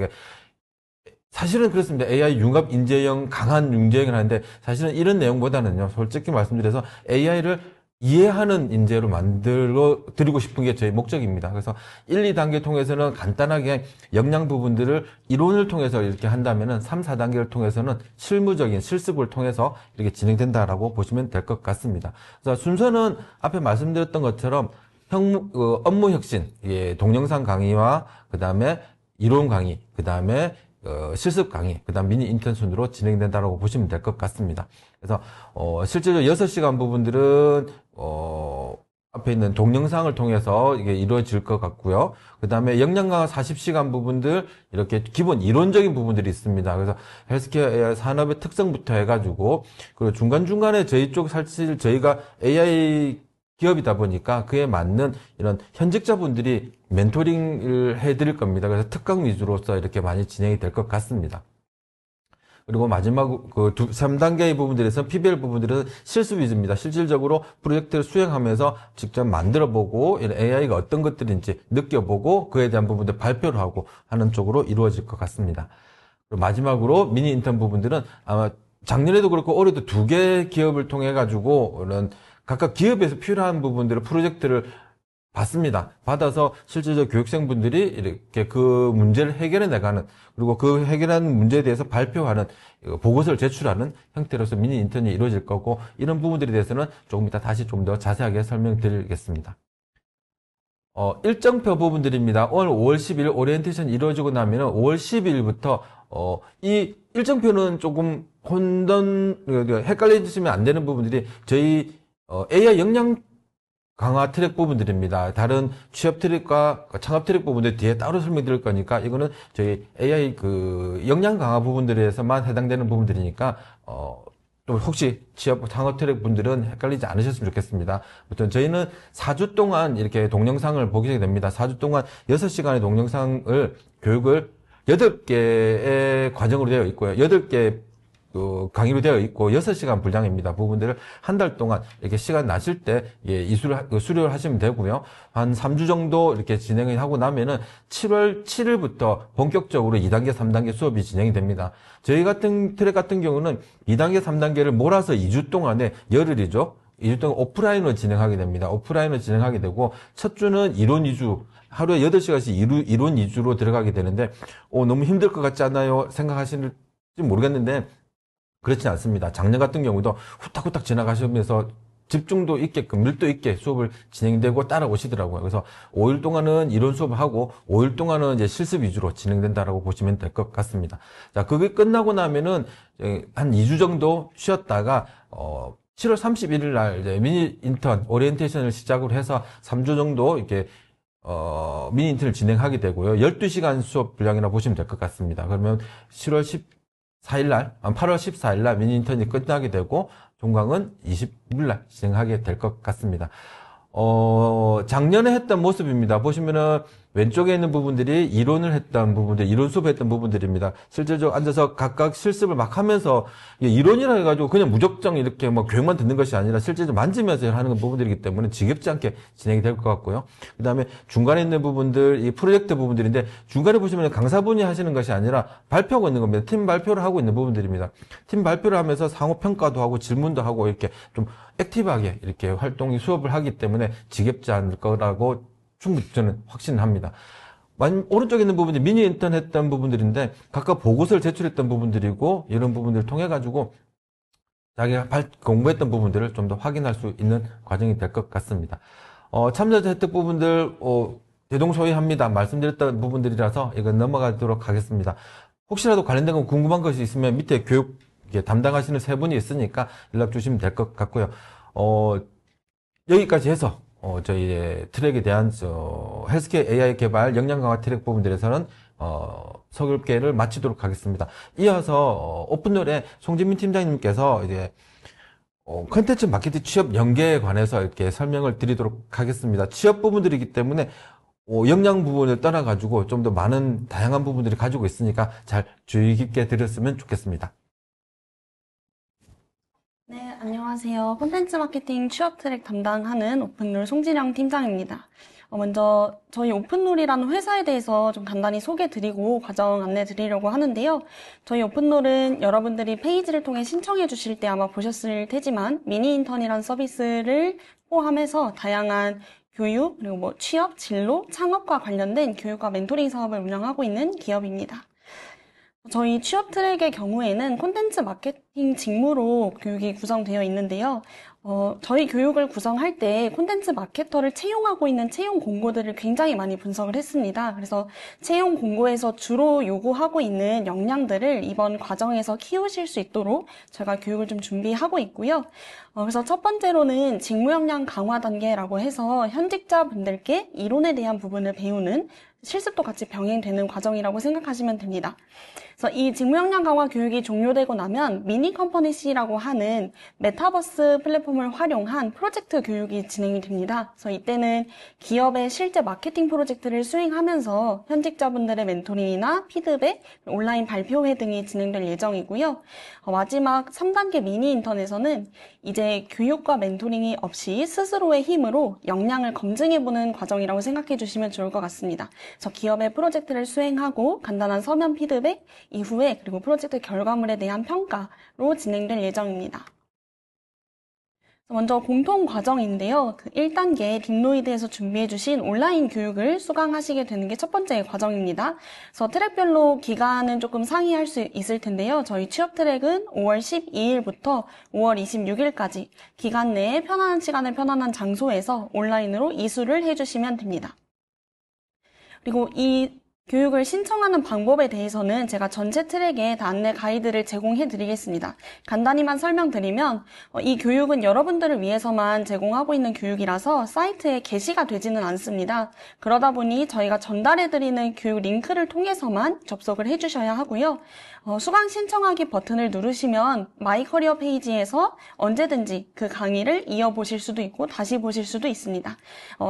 사실은 그렇습니다. AI 융합 인재형 강한 인재형을 하는데 사실은 이런 내용보다는요. 솔직히 말씀드려서 AI를 이해하는 인재로 만들어 드리고 싶은 게 저희 목적입니다. 그래서 1, 2단계 통해서는 간단하게 역량 부분들을 이론을 통해서 이렇게 한다면은 3, 4단계를 통해서는 실무적인 실습을 통해서 이렇게 진행된다라고 보시면 될 것 같습니다. 그래서 순서는 앞에 말씀드렸던 것처럼 업무 혁신, 동영상 강의와 그 다음에 이론 강의, 그 다음에 실습 강의, 그 다음 미니 인턴 순으로 진행된다라고 보시면 될 것 같습니다. 그래서, 실제로 6시간 부분들은, 앞에 있는 동영상을 통해서 이게 이루어질 것 같고요. 그 다음에 역량 강화 40시간 부분들, 이렇게 기본 이론적인 부분들이 있습니다. 그래서 헬스케어 산업의 특성부터 해가지고, 그리고 중간중간에 저희 쪽 사실 저희가 AI 기업이다 보니까 그에 맞는 이런 현직자분들이 멘토링을 해드릴 겁니다. 그래서 특강 위주로서 이렇게 많이 진행이 될 것 같습니다. 그리고 마지막 3단계의 부분들에서 PBL 부분들은 실습 위주입니다. 실질적으로 프로젝트를 수행하면서 직접 만들어보고 AI가 어떤 것들인지 느껴보고 그에 대한 부분들 발표를 하고 하는 쪽으로 이루어질 것 같습니다. 그리고 마지막으로 미니 인턴 부분들은 아마 작년에도 그렇고 올해도 2개 기업을 통해 가지고 이런 각각 기업에서 필요한 부분들을 프로젝트를 받습니다. 받아서 실제로 교육생분들이 이렇게 그 문제를 해결해 나가는, 그리고 그 해결하는 문제에 대해서 발표하는, 보고서를 제출하는 형태로서 미니 인턴이 이루어질 거고, 이런 부분들에 대해서는 조금 이따 다시 좀 더 자세하게 설명드리겠습니다. 일정표 부분들입니다. 오늘 5월 10일 오리엔테이션 이루어지고 나면은 5월 12일부터 이 일정표는 조금 헷갈려지시면 안 되는 부분들이 저희 AI 역량 강화 트랙 부분들입니다. 다른 취업 트랙과 창업 트랙 부분들 뒤에 따로 설명드릴 거니까 이거는 저희 AI 역량 강화 부분들에서만 해당되는 부분들이니까 또 혹시 취업 창업 트랙 분들은 헷갈리지 않으셨으면 좋겠습니다. 아무튼 저희는 4주 동안 이렇게 동영상을 보게 됩니다. 4주 동안 6시간의 동영상을 교육을 8개의 과정으로 되어 있고요. 8개 강의로 되어 있고 6시간 분량입니다. 부분들을 한 달 동안 이렇게 시간 나실 때 수료를 하시면 되고요. 한 3주 정도 이렇게 진행을 하고 나면은 7월 7일부터 본격적으로 2단계, 3단계 수업이 진행이 됩니다. 저희 같은 트랙 같은 경우는 2단계, 3단계를 몰아서 2주 동안에 열흘이죠. 2주 동안 오프라인으로 진행하게 됩니다. 오프라인으로 진행하게 되고 첫 주는 이론 위주, 하루에 8시간씩 이론 위주로 들어가게 되는데 너무 힘들 것 같지 않나요? 생각하실지 모르겠는데 그렇진 않습니다. 작년 같은 경우도 후딱후딱 지나가시면서 집중도 있게끔 밀도 있게 수업을 진행되고 따라오시더라고요. 그래서 5일 동안은 이론 수업을 하고 5일 동안은 이제 실습 위주로 진행된다라고 보시면 될 것 같습니다. 자, 그게 끝나고 나면은 한 2주 정도 쉬었다가 7월 31일 날 이제 미니 인턴 오리엔테이션을 시작으로 해서 3주 정도 이렇게 미니 인턴을 진행하게 되고요. 12시간 수업 분량이라 보시면 될 것 같습니다. 그러면 8월 14일 날 미니 인턴이 끝나게 되고 종강은 20일 날 진행하게 될 것 같습니다. 작년에 했던 모습입니다. 보시면은 왼쪽에 있는 부분들이 이론을 했던 부분들, 이론 수업했던 부분들입니다. 실제로 앉아서 각각 실습을 막 하면서 이론이라 해가지고 그냥 무작정 이렇게 뭐 교육만 듣는 것이 아니라 실제로 만지면서 하는 부분들이기 때문에 지겹지 않게 진행이 될 것 같고요. 그 다음에 중간에 있는 부분들, 이 프로젝트 부분들인데 중간에 보시면 강사분이 하시는 것이 아니라 발표하고 있는 겁니다. 팀 발표를 하고 있는 부분들입니다. 팀 발표를 하면서 상호 평가도 하고 질문도 하고 이렇게 좀 액티브하게 이렇게 활동이 수업을 하기 때문에 지겹지 않을 거라고 충분히 저는 확신을 합니다. 오른쪽에 있는 부분이 미니 인턴 했던 부분들인데 각각 보고서를 제출했던 부분들이고 이런 부분들을 통해 가지고 자기가 공부했던 부분들을 좀 더 확인할 수 있는 과정이 될 것 같습니다. 참여자 혜택 부분들 대동소이합니다. 말씀드렸던 부분들이라서 이건 넘어가도록 하겠습니다. 혹시라도 관련된 거 궁금한 것이 있으면 밑에 교육 담당하시는 세 분이 있으니까 연락 주시면 될 것 같고요. 여기까지 해서 저희 트랙에 대한 헬스케어 AI 개발 역량 강화 트랙 부분들에서는 설계를 마치도록 하겠습니다. 이어서 오픈롤의 송진민 팀장님께서 이제 컨텐츠 마케팅 취업 연계에 관해서 이렇게 설명을 드리도록 하겠습니다. 취업 부분들이기 때문에 역량 부분을 떠나가지고 좀 더 많은 다양한 부분들이 가지고 있으니까 잘 주의 깊게 들었으면 좋겠습니다. 네, 안녕하세요. 콘텐츠 마케팅 취업 트랙 담당하는 오픈롤 송진영 팀장입니다. 먼저 저희 오픈롤이라는 회사에 대해서 좀 간단히 소개드리고 과정 안내 드리려고 하는데요. 저희 오픈롤은 여러분들이 페이지를 통해 신청해 주실 때 아마 보셨을 테지만 미니 인턴이라는 서비스를 포함해서 다양한 교육, 그리고 취업, 진로, 창업과 관련된 교육과 멘토링 사업을 운영하고 있는 기업입니다. 저희 취업 트랙의 경우에는 콘텐츠 마케팅 직무로 교육이 구성되어 있는데요. 저희 교육을 구성할 때 콘텐츠 마케터를 채용하고 있는 채용 공고들을 굉장히 많이 분석을 했습니다. 그래서 채용 공고에서 주로 요구하고 있는 역량들을 이번 과정에서 키우실 수 있도록 저희가 교육을 좀 준비하고 있고요. 그래서 첫 번째로는 직무 역량 강화 단계라고 해서 현직자분들께 이론에 대한 부분을 배우는 실습도 같이 병행되는 과정이라고 생각하시면 됩니다. 그래서 이 직무 역량 강화 교육이 종료되고 나면 미니 컴퍼니 C라고 하는 메타버스 플랫폼을 활용한 프로젝트 교육이 진행이 됩니다. 그래서 이때는 기업의 실제 마케팅 프로젝트를 수행하면서 현직자분들의 멘토링이나 피드백, 온라인 발표회 등이 진행될 예정이고요. 마지막 3단계 미니 인턴에서는 이제 교육과 멘토링이 없이 스스로의 힘으로 역량을 검증해보는 과정이라고 생각해 주시면 좋을 것 같습니다. 그래서 기업의 프로젝트를 수행하고 간단한 서면 피드백 이후에 그리고 프로젝트 결과물에 대한 평가로 진행될 예정입니다. 먼저 공통 과정인데요. 1단계 딥노이드에서 준비해 주신 온라인 교육을 수강하시게 되는 게 첫 번째 과정입니다. 그래서 트랙별로 기간은 조금 상이할 수 있을 텐데요. 저희 취업 트랙은 5월 12일부터 5월 26일까지 기간 내에 편안한 시간에 편안한 장소에서 온라인으로 이수를 해주시면 됩니다. 그리고 이 교육을 신청하는 방법에 대해서는 제가 전체 트랙에 다 안내 가이드를 제공해 드리겠습니다. 간단히만 설명드리면 이 교육은 여러분들을 위해서만 제공하고 있는 교육이라서 사이트에 게시가 되지는 않습니다. 그러다 보니 저희가 전달해 드리는 교육 링크를 통해서만 접속을 해 주셔야 하고요. 수강 신청하기 버튼을 누르시면 마이 커리어 페이지에서 언제든지 그 강의를 이어보실 수도 있고 다시 보실 수도 있습니다.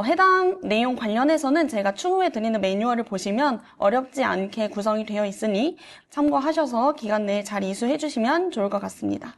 해당 내용 관련해서는 제가 추후에 드리는 매뉴얼을 보시면 어렵지 않게 구성이 되어 있으니 참고하셔서 기간 내에 잘 이수해 주시면 좋을 것 같습니다.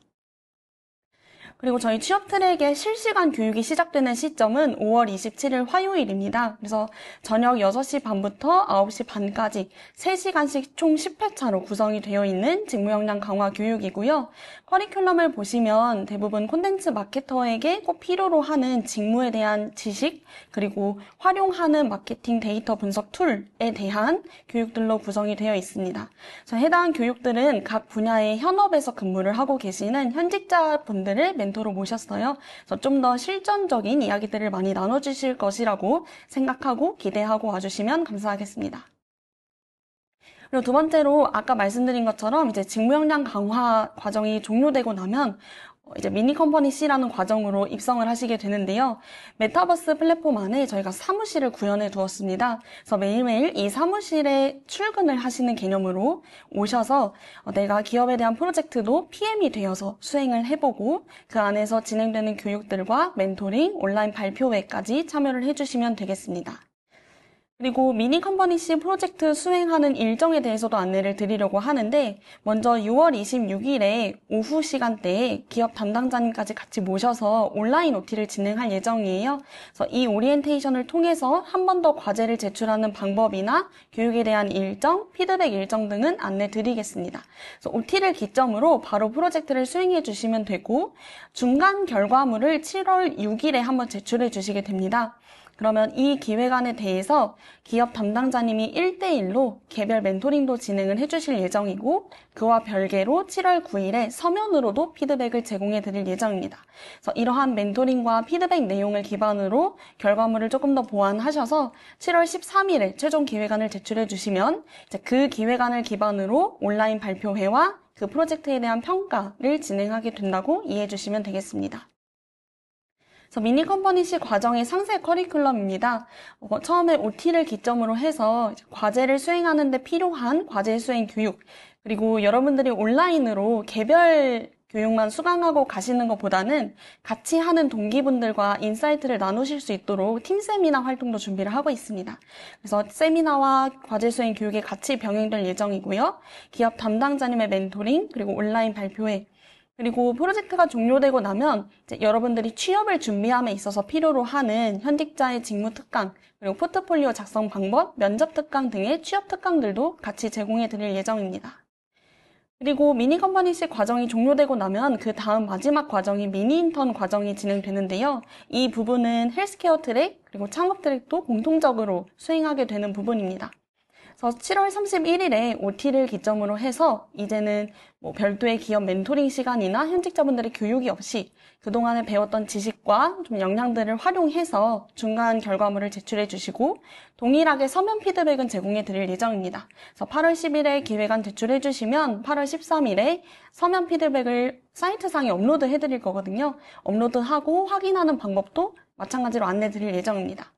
그리고 저희 취업 트랙의 실시간 교육이 시작되는 시점은 5월 27일 화요일입니다. 그래서 저녁 6시 반부터 9시 반까지 3시간씩 총 10회차로 구성이 되어 있는 직무 역량 강화 교육이고요. 커리큘럼을 보시면 대부분 콘텐츠 마케터에게 꼭 필요로 하는 직무에 대한 지식, 그리고 활용하는 마케팅 데이터 분석 툴에 대한 교육들로 구성이 되어 있습니다. 그래서 해당 교육들은 각 분야의 현업에서 근무를 하고 계시는 현직자분들을 멘토로 모셨어요. 그래서 좀 더 실전적인 이야기들을 많이 나눠주실 것이라고 생각하고 기대하고 와주시면 감사하겠습니다. 그리고 두 번째로 아까 말씀드린 것처럼 이제 직무 역량 강화 과정이 종료되고 나면 이제 미니 컴퍼니 C라는 과정으로 입성을 하시게 되는데요. 메타버스 플랫폼 안에 저희가 사무실을 구현해 두었습니다. 그래서 매일매일 이 사무실에 출근을 하시는 개념으로 오셔서 내가 기업에 대한 프로젝트도 PM이 되어서 수행을 해보고 그 안에서 진행되는 교육들과 멘토링, 온라인 발표회까지 참여를 해주시면 되겠습니다. 그리고 미니 컴퍼니 C 프로젝트 수행하는 일정에 대해서도 안내를 드리려고 하는데 먼저 6월 26일에 오후 시간대에 기업 담당자님까지 같이 모셔서 온라인 OT를 진행할 예정이에요. 그래서 이 오리엔테이션을 통해서 한 번 더 과제를 제출하는 방법이나 교육에 대한 일정, 피드백 일정 등은 안내 드리겠습니다. 그래서 OT를 기점으로 바로 프로젝트를 수행해 주시면 되고 중간 결과물을 7월 6일에 한번 제출해 주시게 됩니다. 그러면 이 기획안에 대해서 기업 담당자님이 1대1로 개별 멘토링도 진행을 해주실 예정이고 그와 별개로 7월 9일에 서면으로도 피드백을 제공해 드릴 예정입니다. 그래서 이러한 멘토링과 피드백 내용을 기반으로 결과물을 조금 더 보완하셔서 7월 13일에 최종 기획안을 제출해 주시면 이제 그 기획안을 기반으로 온라인 발표회와 그 프로젝트에 대한 평가를 진행하게 된다고 이해해 주시면 되겠습니다. 그래서 미니 컴퍼니 C 과정의 상세 커리큘럼입니다. 처음에 OT를 기점으로 해서 과제를 수행하는 데 필요한 과제 수행 교육, 그리고 여러분들이 온라인으로 개별 교육만 수강하고 가시는 것보다는 같이 하는 동기분들과 인사이트를 나누실 수 있도록 팀 세미나 활동도 준비를 하고 있습니다. 그래서 세미나와 과제 수행 교육에 같이 병행될 예정이고요. 기업 담당자님의 멘토링, 그리고 온라인 발표회, 그리고 프로젝트가 종료되고 나면 이제 여러분들이 취업을 준비함에 있어서 필요로 하는 현직자의 직무 특강, 그리고 포트폴리오 작성 방법, 면접 특강 등의 취업 특강들도 같이 제공해 드릴 예정입니다. 그리고 미니 컴퍼니 C 과정이 종료되고 나면 그 다음 마지막 과정이 미니 인턴 과정이 진행되는데요. 이 부분은 헬스케어 트랙, 그리고 창업 트랙도 공통적으로 수행하게 되는 부분입니다. 그래서 7월 31일에 OT를 기점으로 해서 이제는 별도의 기업 멘토링 시간이나 현직자분들의 교육이 없이 그동안에 배웠던 지식과 좀 역량들을 활용해서 중간 결과물을 제출해 주시고 동일하게 서면 피드백은 제공해 드릴 예정입니다. 그래서 8월 10일에 기획안 제출해 주시면 8월 13일에 서면 피드백을 사이트상에 업로드 해 드릴 거거든요. 업로드하고 확인하는 방법도 마찬가지로 안내 드릴 예정입니다.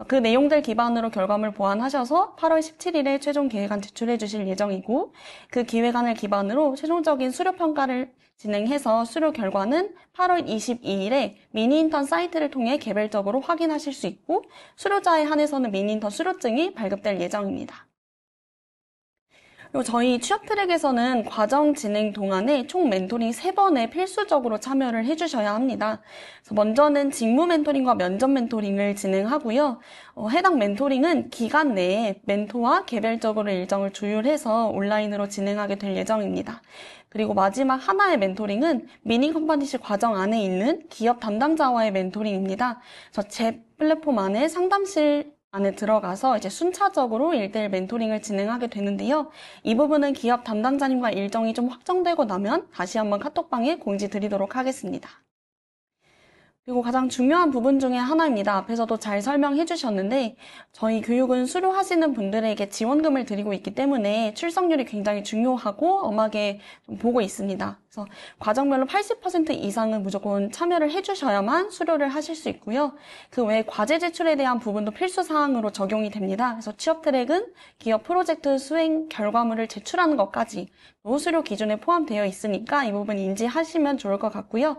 그 내용들 기반으로 결과물 보완하셔서 8월 17일에 최종 기획안 제출해 주실 예정이고, 그 기획안을 기반으로 최종적인 수료 평가를 진행해서 수료 결과는 8월 22일에 미니인턴 사이트를 통해 개별적으로 확인하실 수 있고, 수료자에 한해서는 미니인턴 수료증이 발급될 예정입니다. 그리고 저희 취업 트랙에서는 과정 진행 동안에 총 멘토링 3번에 필수적으로 참여를 해주셔야 합니다. 그래서 먼저는 직무 멘토링과 면접 멘토링을 진행하고요. 해당 멘토링은 기간 내에 멘토와 개별적으로 일정을 조율해서 온라인으로 진행하게 될 예정입니다. 그리고 마지막 하나의 멘토링은 미니 컴퍼니실 과정 안에 있는 기업 담당자와의 멘토링입니다. 그래서 제 플랫폼 안에 상담실 안에 들어가서 이제 순차적으로 1대1 멘토링을 진행하게 되는데요. 이 부분은 기업 담당자님과 일정이 좀 확정되고 나면 다시 한번 카톡방에 공지 드리도록 하겠습니다. 그리고 가장 중요한 부분 중에 하나입니다. 앞에서도 잘 설명해 주셨는데 저희 교육은 수료하시는 분들에게 지원금을 드리고 있기 때문에 출석률이 굉장히 중요하고 엄하게 좀 보고 있습니다. 그래서 과정별로 80% 이상은 무조건 참여를 해주셔야만 수료를 하실 수 있고요. 그 외에 과제 제출에 대한 부분도 필수 사항으로 적용이 됩니다. 그래서 취업 트랙은 기업 프로젝트 수행 결과물을 제출하는 것까지 수료 기준에 포함되어 있으니까 이 부분 인지하시면 좋을 것 같고요.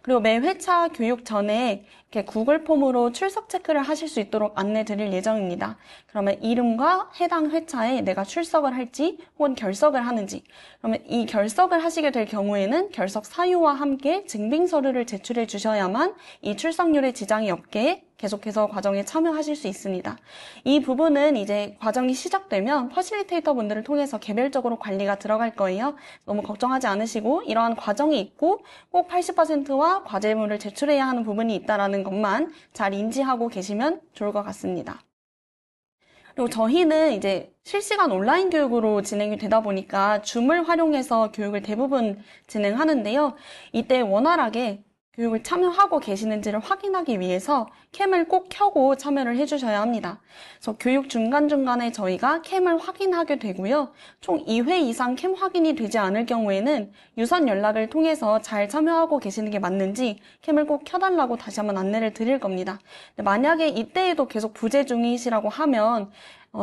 그리고 매 회차 교육 전에 이렇게 구글 폼으로 출석 체크를 하실 수 있도록 안내 드릴 예정입니다. 그러면 이름과 해당 회차에 내가 출석을 할지 혹은 결석을 하는지, 그러면 이 결석을 하시게 될 경우에는 결석 사유와 함께 증빙 서류를 제출해 주셔야만 이 출석률에 지장이 없게 계속해서 과정에 참여하실 수 있습니다. 이 부분은 이제 과정이 시작되면 퍼실리테이터 분들을 통해서 개별적으로 관리가 들어갈 거예요. 너무 걱정하지 않으시고 이러한 과정이 있고 꼭 80%와 과제물을 제출해야 하는 부분이 있다는 것만 잘 인지하고 계시면 좋을 것 같습니다. 그리고 저희는 이제 실시간 온라인 교육으로 진행이 되다 보니까 줌을 활용해서 교육을 대부분 진행하는데요. 이때 원활하게 교육을 참여하고 계시는지를 확인하기 위해서 캠을 꼭 켜고 참여를 해주셔야 합니다. 그래서 교육 중간중간에 저희가 캠을 확인하게 되고요. 총 2회 이상 캠 확인이 되지 않을 경우에는 유선 연락을 통해서 잘 참여하고 계시는 게 맞는지 캠을 꼭 켜달라고 다시 한번 안내를 드릴 겁니다. 만약에 이때에도 계속 부재 중이시라고 하면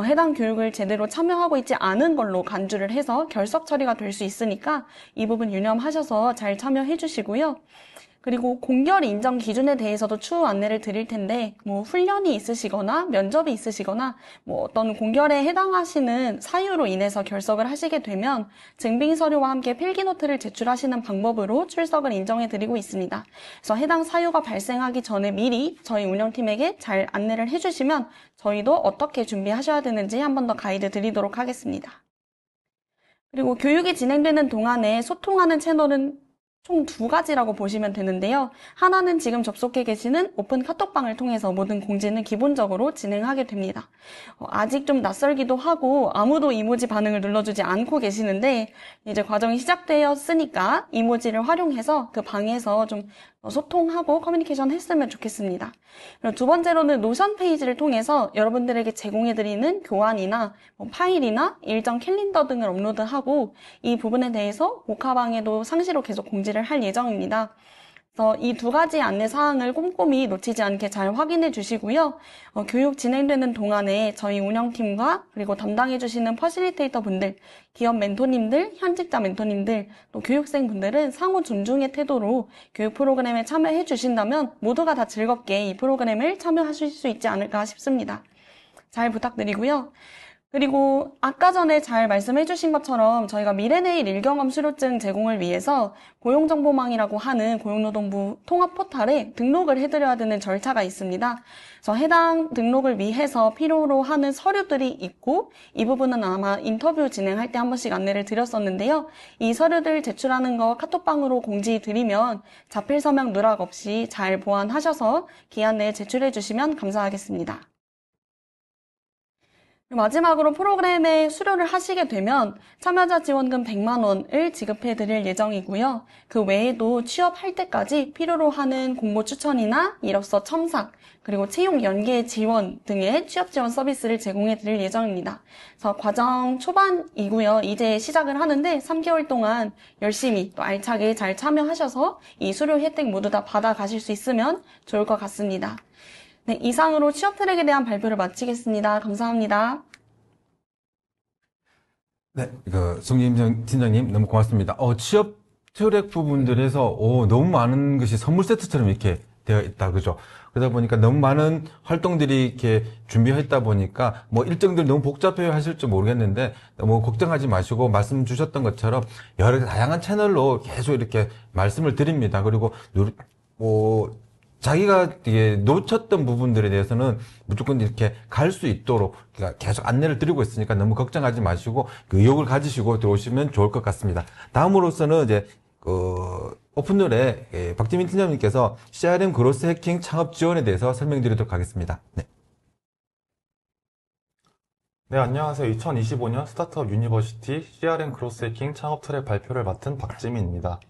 해당 교육을 제대로 참여하고 있지 않은 걸로 간주를 해서 결석 처리가 될 수 있으니까 이 부분 유념하셔서 잘 참여해 주시고요. 그리고 공결 인정 기준에 대해서도 추후 안내를 드릴 텐데 훈련이 있으시거나 면접이 있으시거나 어떤 공결에 해당하시는 사유로 인해서 결석을 하시게 되면 증빙 서류와 함께 필기노트를 제출하시는 방법으로 출석을 인정해 드리고 있습니다. 그래서 해당 사유가 발생하기 전에 미리 저희 운영팀에게 잘 안내를 해주시면 저희도 어떻게 준비하셔야 되는지 한 번 더 가이드 드리도록 하겠습니다. 그리고 교육이 진행되는 동안에 소통하는 채널은 총 2가지라고 보시면 되는데요. 하나는 지금 접속해 계시는 오픈 카톡방을 통해서 모든 공지는 기본적으로 진행하게 됩니다. 아직 좀 낯설기도 하고 아무도 이모지 반응을 눌러주지 않고 계시는데 이제 과정이 시작되었으니까 이모지를 활용해서 그 방에서 좀 소통하고 커뮤니케이션 했으면 좋겠습니다. 그리고 두 번째로는 노션 페이지를 통해서 여러분들에게 제공해드리는 교환이나 파일이나 일정 캘린더 등을 업로드하고 이 부분에 대해서 모카방에도 상시로 계속 공지를 할 예정입니다. 그래서 이 2가지 안내 사항을 꼼꼼히 놓치지 않게 잘 확인해 주시고요. 교육 진행되는 동안에 저희 운영팀과 그리고 담당해 주시는 퍼실리테이터 분들, 기업 멘토님들, 현직자 멘토님들, 또 교육생 분들은 상호 존중의 태도로 교육 프로그램에 참여해 주신다면 모두가 다 즐겁게 이 프로그램을 참여하실 수 있지 않을까 싶습니다. 잘 부탁드리고요. 그리고 아까 전에 잘 말씀해 주신 것처럼 저희가 미래내일 일경험 수료증 제공을 위해서 고용정보망이라고 하는 고용노동부 통합 포털에 등록을 해드려야 되는 절차가 있습니다. 그래서 해당 등록을 위해서 필요로 하는 서류들이 있고 이 부분은 아마 인터뷰 진행할 때 한 번씩 안내를 드렸었는데요. 이 서류들 제출하는 거 카톡방으로 공지 드리면 자필 서명 누락 없이 잘 보완하셔서 기한 내에 제출해 주시면 감사하겠습니다. 마지막으로 프로그램에 수료를 하시게 되면 참여자 지원금 100만 원을 지급해 드릴 예정이고요. 그 외에도 취업할 때까지 필요로 하는 공모 추천이나 이력서 첨삭, 그리고 채용 연계 지원 등의 취업 지원 서비스를 제공해 드릴 예정입니다. 그래서 과정 초반이고요. 이제 시작을 하는데 3개월 동안 열심히 또 알차게 잘 참여하셔서 이 수료 혜택 모두 다 받아가실 수 있으면 좋을 것 같습니다. 네, 이상으로 취업 트랙에 대한 발표를 마치겠습니다. 감사합니다. 네, 송진 팀장님 너무 고맙습니다. 취업 트랙 부분들에서 너무 많은 것이 선물 세트처럼 이렇게 되어 있다, 그죠? 그러다 보니까 너무 많은 활동들이 이렇게 준비했다 보니까 뭐 일정들 너무 복잡해 하실지 모르겠는데 너무 걱정하지 마시고 말씀 주셨던 것처럼 여러 다양한 채널로 계속 이렇게 말씀을 드립니다. 그리고 자기가 이게 놓쳤던 부분들에 대해서는 무조건 이렇게 갈 수 있도록 그러니까 계속 안내를 드리고 있으니까 너무 걱정하지 마시고 그 의욕을 가지시고 들어오시면 좋을 것 같습니다. 다음으로서는 이제 오픈룰에 박지민 팀장님께서 CRM 그로스 해킹 창업 지원에 대해서 설명드리도록 하겠습니다. 네. 네, 안녕하세요. 2025년 스타트업 유니버시티 CRM 그로스 해킹 창업 트랙 발표를 맡은 박지민입니다.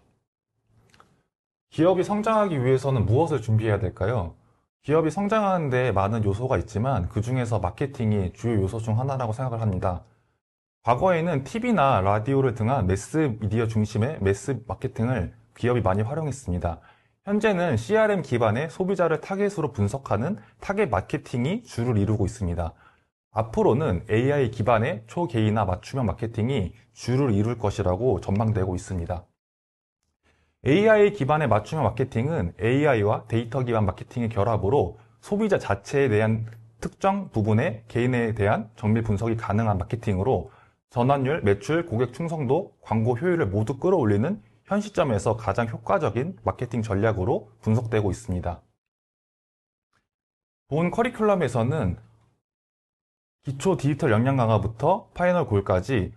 기업이 성장하기 위해서는 무엇을 준비해야 될까요? 기업이 성장하는 데 많은 요소가 있지만 그 중에서 마케팅이 주요 요소 중 하나라고 생각을 합니다. 과거에는 TV나 라디오를 등한 매스 미디어 중심의 매스 마케팅을 기업이 많이 활용했습니다. 현재는 CRM 기반의 소비자를 타겟으로 분석하는 타겟 마케팅이 주를 이루고 있습니다. 앞으로는 AI 기반의 초개인화 맞춤형 마케팅이 주를 이룰 것이라고 전망되고 있습니다. AI 기반의 맞춤형 마케팅은 AI와 데이터 기반 마케팅의 결합으로 소비자 자체에 대한 특정 부분의 개인에 대한 정밀 분석이 가능한 마케팅으로 전환율, 매출, 고객 충성도, 광고 효율을 모두 끌어올리는 현 시점에서 가장 효과적인 마케팅 전략으로 분석되고 있습니다. 본 커리큘럼에서는 기초 디지털 역량 강화부터 파이널 골까지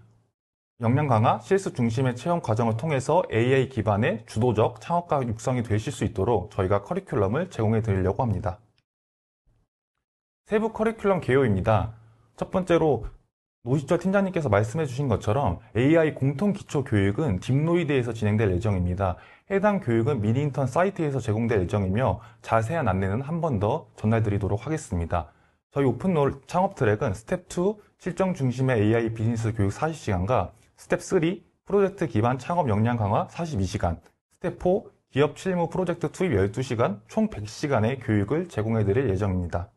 역량 강화, 실습 중심의 체험 과정을 통해서 AI 기반의 주도적 창업가 육성이 되실 수 있도록 저희가 커리큘럼을 제공해 드리려고 합니다. 세부 커리큘럼 개요입니다. 첫 번째로 노시철 팀장님께서 말씀해 주신 것처럼 AI 공통 기초 교육은 딥노이드에서 진행될 예정입니다. 해당 교육은 미니인턴 사이트에서 제공될 예정이며 자세한 안내는 한 번 더 전달드리도록 하겠습니다. 저희 오픈롤 창업 트랙은 스텝 2 실정 중심의 AI 비즈니스 교육 40시간과 스텝 3 프로젝트 기반 창업 역량 강화 42시간, 스텝 4 기업 실무 프로젝트 투입 12시간, 총 100시간의 교육을 제공해 드릴 예정입니다.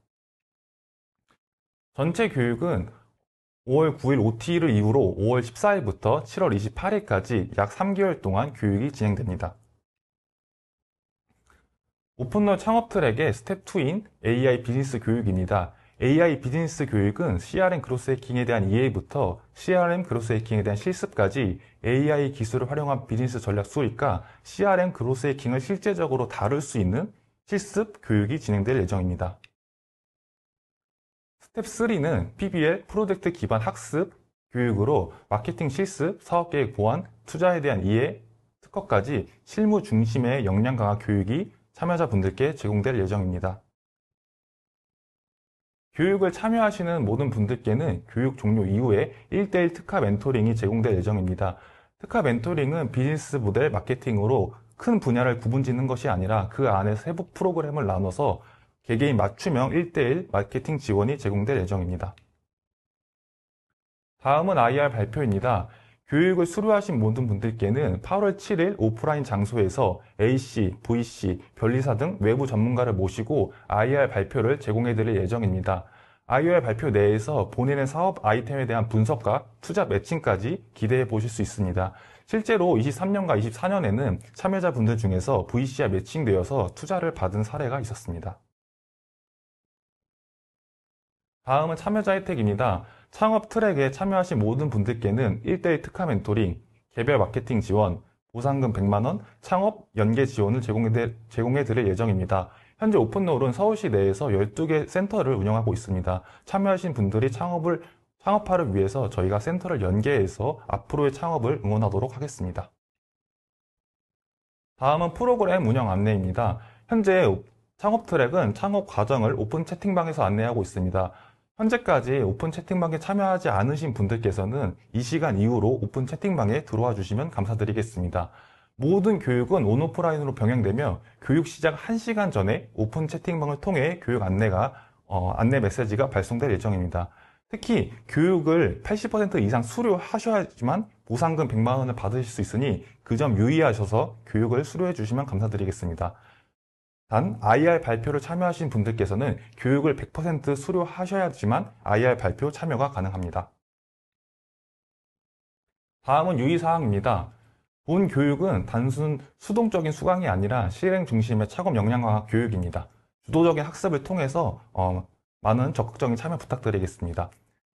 전체 교육은 5월 9일 OT를 이후로 5월 14일부터 7월 28일까지 약 3개월 동안 교육이 진행됩니다. 오픈롤 창업 트랙의 스텝 2인 AI 비즈니스 교육입니다. AI 비즈니스 교육은 CRM 그로스 해킹에 대한 이해부터 CRM 그로스 해킹에 대한 실습까지 AI 기술을 활용한 비즈니스 전략 수립과 CRM 그로스 해킹을 실제적으로 다룰 수 있는 실습 교육이 진행될 예정입니다. 스텝 3는 PBL 프로젝트 기반 학습 교육으로 마케팅 실습, 사업계획 보완, 투자에 대한 이해, 특허까지 실무 중심의 역량 강화 교육이 참여자분들께 제공될 예정입니다. 교육을 참여하시는 모든 분들께는 교육 종료 이후에 1대1 특화 멘토링이 제공될 예정입니다. 특화 멘토링은 비즈니스 모델 마케팅으로 큰 분야를 구분짓는 것이 아니라 그 안에 세부 프로그램을 나눠서 개개인 맞춤형 1대1 마케팅 지원이 제공될 예정입니다. 다음은 IR 발표입니다. 교육을 수료하신 모든 분들께는 8월 7일 오프라인 장소에서 AC, VC, 변리사 등 외부 전문가를 모시고 IR 발표를 제공해 드릴 예정입니다. IR 발표 내에서 본인의 사업 아이템에 대한 분석과 투자 매칭까지 기대해 보실 수 있습니다. 실제로 23년과 24년에는 참여자분들 중에서 VC와 매칭되어서 투자를 받은 사례가 있었습니다. 다음은 참여자 혜택입니다. 창업 트랙에 참여하신 모든 분들께는 1대1 특화 멘토링, 개별 마케팅 지원, 보상금 100만원, 창업 연계 지원을 제공해 드릴 예정입니다. 현재 오픈롤은 서울시 내에서 12개 센터를 운영하고 있습니다. 참여하신 분들이 창업화를 위해서 저희가 센터를 연계해서 앞으로의 창업을 응원하도록 하겠습니다. 다음은 프로그램 운영 안내입니다. 현재 창업 트랙은 창업 과정을 오픈 채팅방에서 안내하고 있습니다. 현재까지 오픈 채팅방에 참여하지 않으신 분들께서는 이 시간 이후로 오픈 채팅방에 들어와 주시면 감사드리겠습니다. 모든 교육은 온오프라인으로 병행되며 교육 시작 1시간 전에 오픈 채팅방을 통해 교육 안내 메시지가 발송될 예정입니다. 특히 교육을 80% 이상 수료하셔야지만 보상금 100만 원을 받으실 수 있으니 그 점 유의하셔서 교육을 수료해 주시면 감사드리겠습니다. 단 IR 발표를 참여하신 분들께서는 교육을 100% 수료하셔야지만 IR 발표 참여가 가능합니다. 다음은 유의사항입니다. 본 교육은 단순 수동적인 수강이 아니라 실행 중심의 작업 역량화학 교육입니다. 주도적인 학습을 통해서 많은 적극적인 참여 부탁드리겠습니다.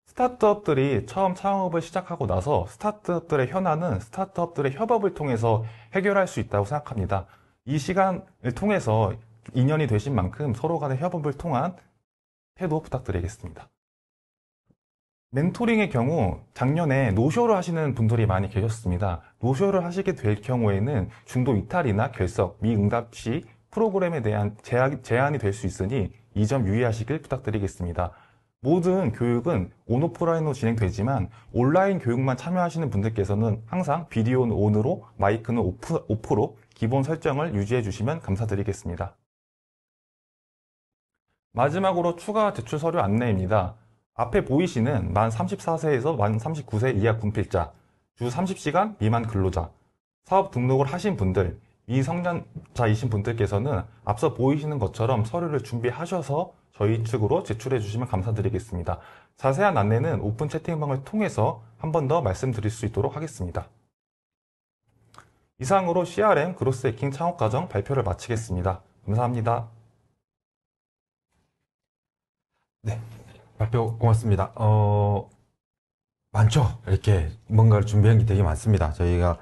스타트업들이 처음 창업을 시작하고 나서 스타트업들의 현안은 스타트업들의 협업을 통해서 해결할 수 있다고 생각합니다. 이 시간을 통해서 인연이 되신 만큼 서로 간의 협업을 통한 태도 부탁드리겠습니다. 멘토링의 경우 작년에 노쇼를 하시는 분들이 많이 계셨습니다. 노쇼를 하시게 될 경우에는 중도 이탈이나 결석, 미응답 시 프로그램에 대한 제한이 될 수 있으니 이 점 유의하시길 부탁드리겠습니다. 모든 교육은 온오프라인으로 진행되지만 온라인 교육만 참여하시는 분들께서는 항상 비디오는 온으로 마이크는 오프로 기본 설정을 유지해 주시면 감사드리겠습니다. 마지막으로 추가 제출 서류 안내입니다. 앞에 보이시는 만 34세에서 만 39세 이하 군필자, 주 30시간 미만 근로자, 사업 등록을 하신 분들, 미성년자이신 분들께서는 앞서 보이시는 것처럼 서류를 준비하셔서 저희 측으로 제출해 주시면 감사드리겠습니다. 자세한 안내는 오픈 채팅방을 통해서 한 번 더 말씀드릴 수 있도록 하겠습니다. 이상으로 CRM 그로스 해킹 창업과정 발표를 마치겠습니다. 감사합니다. 네, 발표 고맙습니다. 많죠. 이렇게 뭔가를 준비한 게 되게 많습니다. 저희가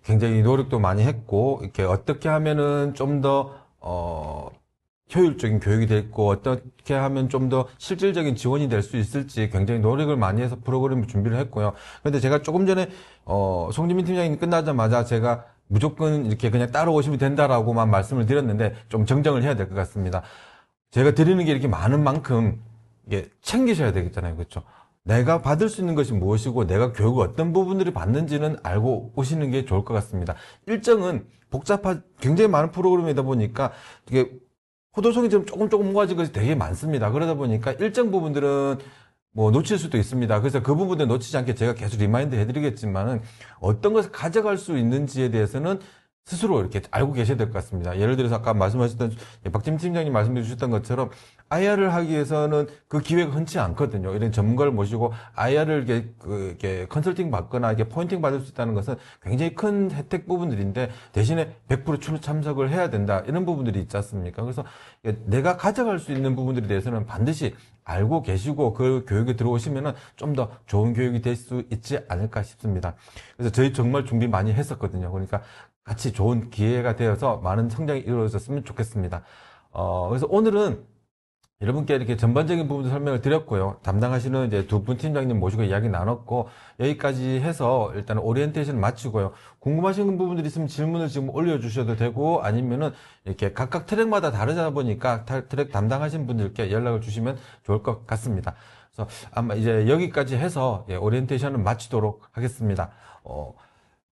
굉장히 노력도 많이 했고, 이렇게 어떻게 하면은 좀 더 효율적인 교육이 됐고, 어떻게 하면 좀 더 실질적인 지원이 될 수 있을지 굉장히 노력을 많이 해서 프로그램을 준비를 했고요. 그런데 제가 조금 전에 송지민 팀장님 끝나자마자 제가 무조건 이렇게 그냥 따라오시면 된다라고만 말씀을 드렸는데 좀 정정을 해야 될 것 같습니다. 제가 드리는 게 이렇게 많은 만큼 이게 챙기셔야 되겠잖아요. 그렇죠? 내가 받을 수 있는 것이 무엇이고 내가 교육을 어떤 부분들을 받는지는 알고 오시는 게 좋을 것 같습니다. 일정은 굉장히 많은 프로그램이다 보니까 이게 호도송이 좀 조금 모아진 것이 되게 많습니다. 그러다 보니까 일정 부분들은 뭐 놓칠 수도 있습니다. 그래서 그 부분들 놓치지 않게 제가 계속 리마인드 해드리겠지만은 어떤 것을 가져갈 수 있는지에 대해서는 스스로 이렇게 알고 계셔야 될 것 같습니다. 예를 들어서 아까 말씀하셨던 박진 팀장님 말씀해 주셨던 것처럼 IR을 하기 위해서는 그 기회가 흔치 않거든요. 이런 전문가를 모시고 IR을 이렇게 컨설팅 받거나 이렇게 포인팅 받을 수 있다는 것은 굉장히 큰 혜택 부분들인데 대신에 100% 참석을 해야 된다. 이런 부분들이 있지 않습니까? 그래서 내가 가져갈 수 있는 부분들에 대해서는 반드시 알고 계시고 그 교육에 들어오시면은 좀 더 좋은 교육이 될 수 있지 않을까 싶습니다. 그래서 저희 정말 준비 많이 했었거든요. 그러니까 같이 좋은 기회가 되어서 많은 성장이 이루어졌으면 좋겠습니다. 그래서 오늘은 여러분께 이렇게 전반적인 부분도 설명을 드렸고요. 담당하시는 이제 두 분 팀장님 모시고 이야기 나눴고, 여기까지 해서 일단 오리엔테이션 마치고요. 궁금하신 부분들이 있으면 질문을 지금 올려주셔도 되고, 아니면은 이렇게 각각 트랙마다 다르다 보니까 트랙 담당하신 분들께 연락을 주시면 좋을 것 같습니다. 그래서 아마 이제 여기까지 해서 오리엔테이션을 마치도록 하겠습니다.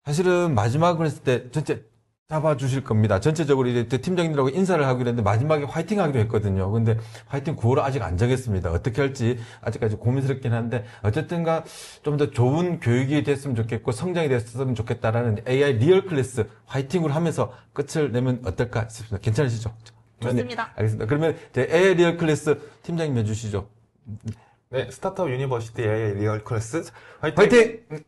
사실은 마지막으로 했을 때 전체 잡아주실 겁니다. 전체적으로 이제 팀장님들하고 인사를 하기로 했는데 마지막에 화이팅 하기로 했거든요. 근데 화이팅 구호를 아직 안 정했습니다. 어떻게 할지 아직까지 고민스럽긴 한데 어쨌든가 좀 더 좋은 교육이 됐으면 좋겠고 성장이 됐으면 좋겠다라는 AI 리얼 클래스 화이팅으로 하면서 끝을 내면 어떨까 싶습니다. 괜찮으시죠? 좋습니다. 네, 알겠습니다. 그러면 제 AI 리얼 클래스 팀장님 해주시죠. 네, 스타트업 유니버시티 AI 리얼 클래스 화이팅! 화이팅!